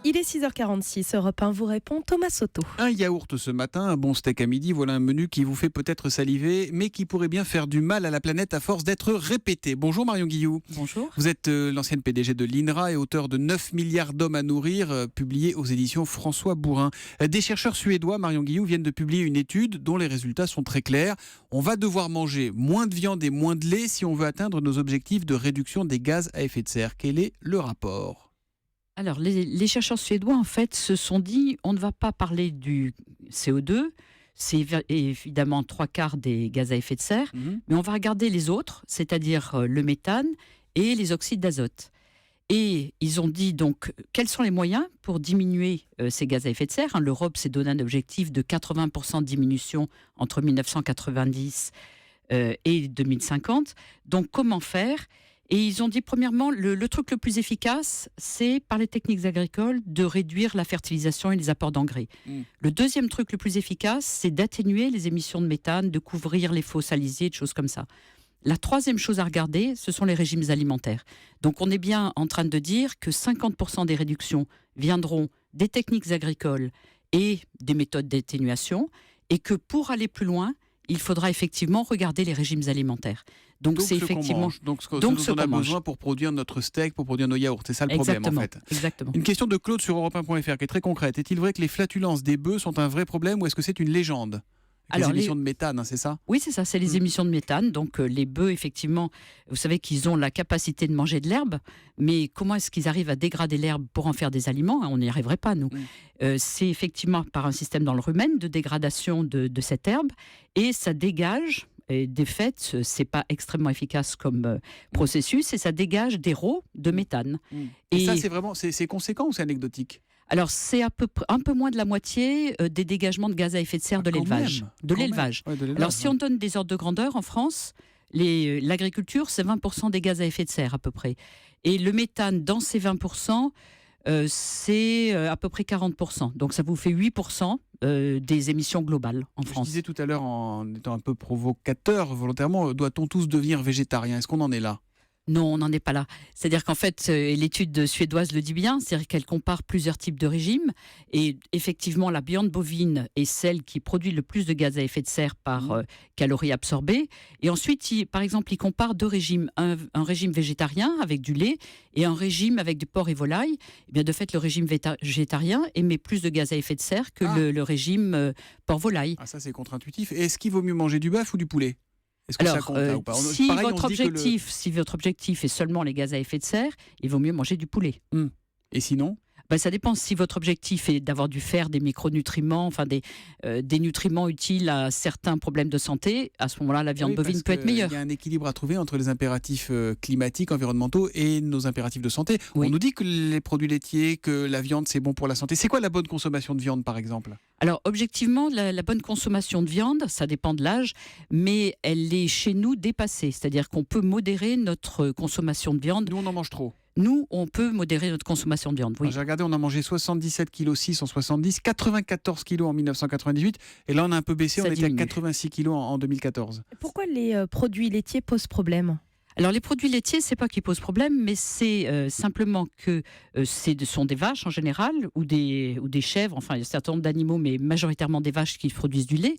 Il est 6h46, Europe 1 vous répond, Thomas Soto. Un yaourt ce matin, un bon steak à midi, voilà un menu qui vous fait peut-être saliver, mais qui pourrait bien faire du mal à la planète à force d'être répété. Bonjour Marion Guilloux. Bonjour. Vous êtes l'ancienne PDG de l'INRA et auteur de 9 milliards d'hommes à nourrir, publié aux éditions François Bourin. Des chercheurs suédois, Marion Guilloux, viennent de publier une étude dont les résultats sont très clairs. On va devoir manger moins de viande et moins de lait si on veut atteindre nos objectifs de réduction des gaz à effet de serre. Quel est le rapport ? Alors, les chercheurs suédois, en fait, se sont dit, on ne va pas parler du CO2, c'est évidemment 3/4 des gaz à effet de serre, mais on va regarder les autres, c'est-à-dire le méthane et les oxydes d'azote. Et ils ont dit, donc, quels sont les moyens pour diminuer ces gaz à effet de serre ? L'Europe s'est donné un objectif de 80% de diminution entre 1990 et 2050. Donc, comment faire ? Et ils ont dit, premièrement, le truc le plus efficace, c'est par les techniques agricoles de réduire la fertilisation et les apports d'engrais. Le deuxième truc le plus efficace, c'est d'atténuer les émissions de méthane, de couvrir les fosses alisiers, de choses comme ça. La troisième chose à regarder, ce sont les régimes alimentaires. Donc on est bien en train de dire que 50% des réductions viendront des techniques agricoles et des méthodes d'atténuation, et que pour aller plus loin, il faudra effectivement regarder les régimes alimentaires. Donc c'est effectivement ce dont on a besoin pour produire notre steak, pour produire nos yaourts. C'est ça le problème en fait. Exactement. Une question de Claude sur europe1.fr qui est très concrète. Est-il vrai que les flatulences des bœufs sont un vrai problème ou est-ce que c'est une légende ? Les émissions de méthane, c'est ça ? Oui, c'est ça, c'est les émissions de méthane. Donc les bœufs, effectivement, vous savez qu'ils ont la capacité de manger de l'herbe, mais comment est-ce qu'ils arrivent à dégrader l'herbe pour en faire des aliments ? On n'y arriverait pas, nous. C'est effectivement par un système dans le rumen de dégradation de cette herbe, et ça dégage, et des faits, c'est pas extrêmement efficace comme processus, et ça dégage des rots de méthane. Et ça, c'est vraiment, c'est conséquent ou c'est anecdotique ? Alors, c'est un peu moins de la moitié des dégagements de gaz à effet de serre de l'élevage. Alors, si on donne des ordres de grandeur en France, l'agriculture, c'est 20% des gaz à effet de serre à peu près. Et le méthane, dans ces 20%, c'est à peu près 40%. Donc, ça vous fait 8% des émissions globales en France. Je disais tout à l'heure, en étant un peu provocateur, volontairement, doit-on tous devenir végétariens ? Est-ce qu'on en est là ? Non, on n'en est pas là. C'est-à-dire qu'en fait, l'étude suédoise le dit bien, c'est-à-dire qu'elle compare plusieurs types de régimes. Et effectivement, la viande bovine est celle qui produit le plus de gaz à effet de serre par calories absorbées. Et ensuite, par exemple, il compare deux régimes. Un régime végétarien avec du lait et un régime avec du porc et volaille. Et bien, de fait, le régime végétarien émet plus de gaz à effet de serre que le régime porc-volaille. Ah, ça, c'est contre-intuitif. Et est-ce qu'il vaut mieux manger du bœuf ou du poulet ? Est-ce que ça compte là ou pas ? Si votre objectif est seulement les gaz à effet de serre, il vaut mieux manger du poulet. Et sinon ? Ça dépend. Si votre objectif est d'avoir du fer, des micronutriments, enfin des nutriments utiles à certains problèmes de santé, à ce moment-là, la viande bovine peut être meilleure. Il y a un équilibre à trouver entre les impératifs climatiques, environnementaux et nos impératifs de santé. Oui. On nous dit que les produits laitiers, que la viande, c'est bon pour la santé. C'est quoi la bonne consommation de viande, par exemple ? Alors, objectivement, la bonne consommation de viande, ça dépend de l'âge, mais elle est chez nous dépassée. C'est-à-dire qu'on peut modérer notre consommation de viande. Nous, on en mange trop. Nous, on peut modérer notre consommation de viande, oui. J'ai regardé, on a mangé 77,6 kg en 70, 94 kg en 1998, et là on a un peu baissé, on était à 86 kg en 2014. Pourquoi les produits laitiers posent problème ? Alors les produits laitiers, c'est pas qu'ils posent problème, mais c'est simplement que ce sont des vaches en général, ou des chèvres, enfin il y a un certain nombre d'animaux, mais majoritairement des vaches qui produisent du lait.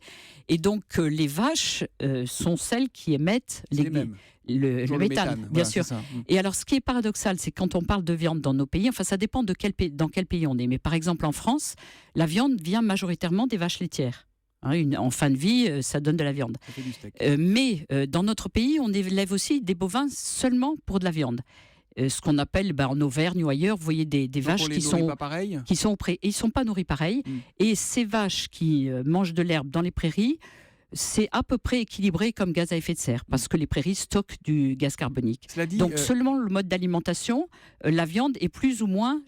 Et donc les vaches sont celles qui émettent le méthane, bien sûr. Et alors ce qui est paradoxal, c'est quand on parle de viande dans nos pays, enfin ça dépend dans quel pays on est. Mais par exemple en France, la viande vient majoritairement des vaches laitières. En fin de vie, ça donne de la viande. Mais dans notre pays, on élève aussi des bovins seulement pour de la viande. Ce qu'on appelle en Auvergne ou ailleurs, vous voyez des vaches qui sont et ils sont pas nourris pareil. Et ces vaches qui mangent de l'herbe dans les prairies, c'est à peu près équilibré comme gaz à effet de serre, parce que les prairies stockent du gaz carbonique. Donc seulement le mode d'alimentation, la viande est plus ou moins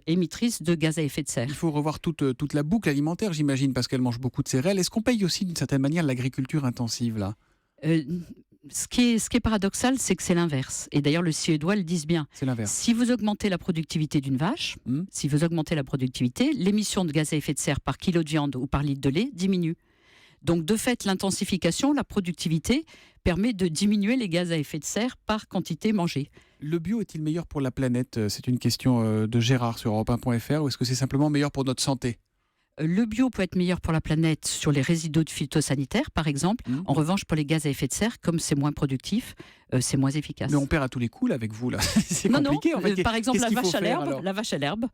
émettrice de gaz à effet de serre. Il faut revoir toute la boucle alimentaire, j'imagine, parce qu'elle mange beaucoup de céréales. Est-ce qu'on paye aussi d'une certaine manière l'agriculture intensive là ? Ce qui est paradoxal, c'est que c'est l'inverse. Et d'ailleurs, le Suédois le disent bien. C'est l'inverse. Si vous augmentez la productivité d'une vache, l'émission de gaz à effet de serre par kilo de viande ou par litre de lait diminue. Donc, de fait, l'intensification, la productivité, permet de diminuer les gaz à effet de serre par quantité mangée. Le bio est-il meilleur pour la planète? C'est une question de Gérard sur europe1.fr, ou est-ce que c'est simplement meilleur pour notre santé? Le bio peut être meilleur pour la planète sur les résidus de phytosanitaires, par exemple. En revanche, pour les gaz à effet de serre, comme c'est moins productif, c'est moins efficace. Mais on perd à tous les coups là, avec vous, là. C'est compliqué. En fait. Par exemple, Qu'est-ce qu'il faut faire, alors la vache à l'herbe,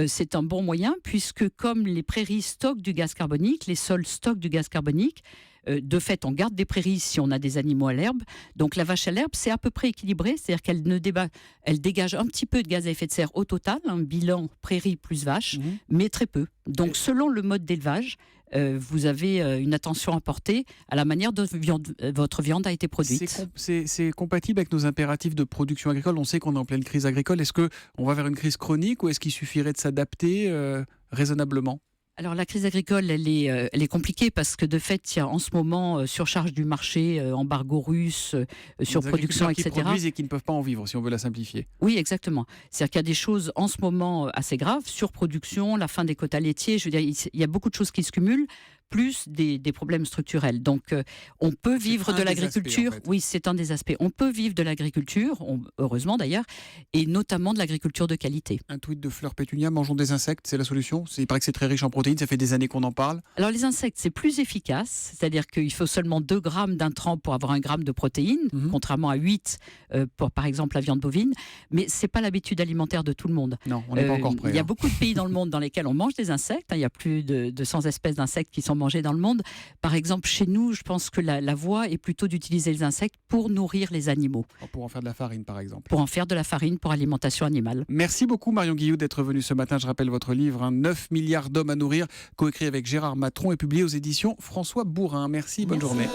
c'est un bon moyen, puisque comme les prairies stockent du gaz carbonique, les sols stockent du gaz carbonique, de fait, on garde des prairies si on a des animaux à l'herbe. Donc la vache à l'herbe, c'est à peu près équilibré, c'est-à-dire elle dégage un petit peu de gaz à effet de serre au total, un bilan prairie plus vache, mais très peu. Donc selon le mode d'élevage, vous avez une attention à porter à la manière dont votre viande a été produite. C'est compatible avec nos impératifs de production agricole. On sait qu'on est en pleine crise agricole. Est-ce qu'on va vers une crise chronique, ou est-ce qu'il suffirait de s'adapter raisonnablement? Alors la crise agricole, elle est compliquée parce que de fait, il y a en ce moment surcharge du marché, embargo russe, surproduction, etc. Qui produisent et qui ne peuvent pas en vivre, si on veut la simplifier. Oui, exactement. C'est-à-dire qu'il y a des choses en ce moment assez graves, surproduction, la fin des quotas laitiers. Je veux dire, il y a beaucoup de choses qui se cumulent, plus des problèmes structurels. Donc, on peut vivre de l'agriculture. En fait. Oui, c'est un des aspects. On peut vivre de l'agriculture, heureusement d'ailleurs, et notamment de l'agriculture de qualité. Un tweet de Fleur Pétunia: mangeons des insectes, c'est la solution. Il paraît que c'est très riche en protéines, ça fait des années qu'on en parle. Alors, les insectes, c'est plus efficace, c'est-à-dire qu'il faut seulement 2 grammes d'intrants pour avoir 1 gramme de protéines, contrairement à 8 pour, par exemple, la viande bovine. Mais ce n'est pas l'habitude alimentaire de tout le monde. Non, on n'est pas encore prêt. Il y a beaucoup de pays dans le monde dans lesquels on mange des insectes. Il y a plus de 100 espèces d'insectes qui sont mangés dans le monde. Par exemple, chez nous, je pense que la voie est plutôt d'utiliser les insectes pour nourrir les animaux. Pour en faire de la farine, par exemple. Pour en faire de la farine pour alimentation animale. Merci beaucoup, Marion Guilloux, d'être venue ce matin. Je rappelle votre livre, 9 milliards d'hommes à nourrir, coécrit avec Gérard Matron et publié aux éditions François Bourin. Merci, bonne journée.